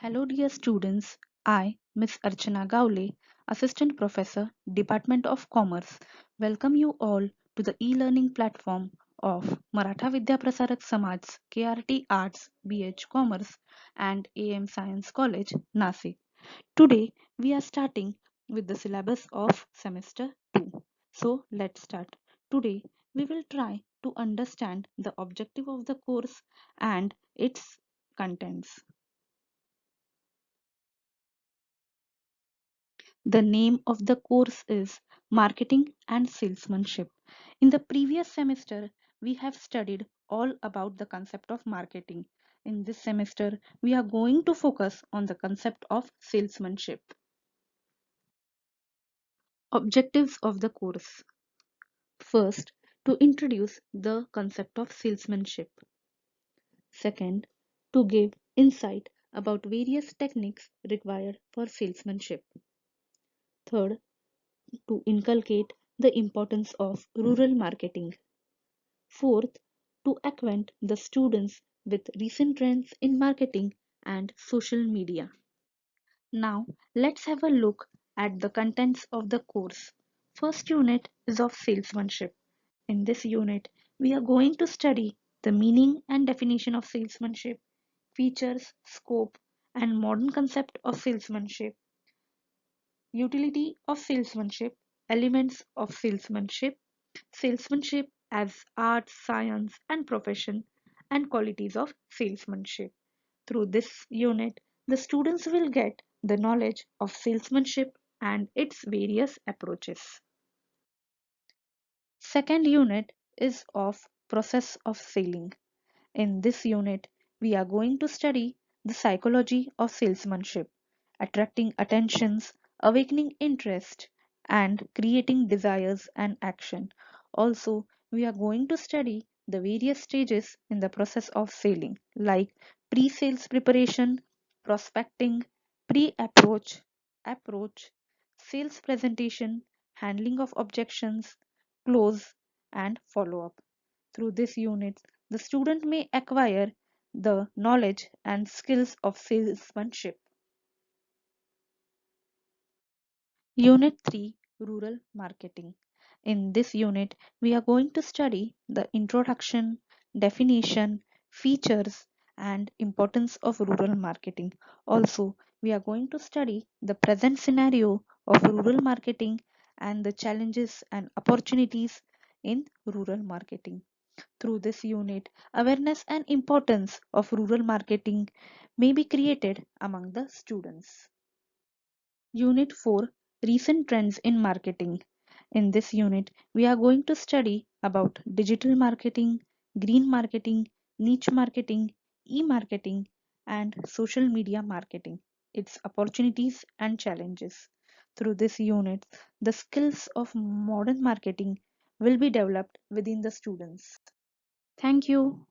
Hello dear students, I, Miss Archana Gawale, Assistant Professor, Department of Commerce, welcome you all to the e-learning platform of Maratha Vidya Prasarak Samaj, KRT Arts, BH Commerce and AM Science College, Nasik. Today we are starting with the syllabus of semester 2. So let's start. Today we will try to understand the objective of the course and its contents. The name of the course is Marketing and Salesmanship. In the previous semester, we have studied all about the concept of marketing. In this semester, we are going to focus on the concept of salesmanship. Objectives of the course. First, to introduce the concept of salesmanship. Second, to give insight about various techniques required for salesmanship. Third, to inculcate the importance of rural marketing. Fourth, to acquaint the students with recent trends in marketing and social media. Now, let's have a look at the contents of the course. First unit is of salesmanship. In this unit, we are going to study the meaning and definition of salesmanship, features, scope, and modern concept of salesmanship, utility of salesmanship, elements of salesmanship, salesmanship as art, science, and profession, and qualities of salesmanship. Through this unit, the students will get the knowledge of salesmanship and its various approaches. Second unit is of process of selling. In this unit, we are going to study the psychology of salesmanship, attracting attentions, awakening interest, and creating desires and action. Also, we are going to study the various stages in the process of selling, like pre-sales preparation, prospecting, pre-approach, approach, sales presentation, handling of objections, close, and follow-up. Through this unit, the student may acquire the knowledge and skills of salesmanship. Unit 3, Rural Marketing. In this unit, we are going to study the introduction, definition, features, and importance of rural marketing. Also, we are going to study the present scenario of rural marketing and the challenges and opportunities in rural marketing. Through this unit, awareness and importance of rural marketing may be created among the students. Unit 4, Recent Trends in Marketing. In this unit, we are going to study about digital marketing, green marketing, niche marketing, e-marketing, and social media marketing, its opportunities and challenges. Through this unit, the skills of modern marketing will be developed within the students. Thank you.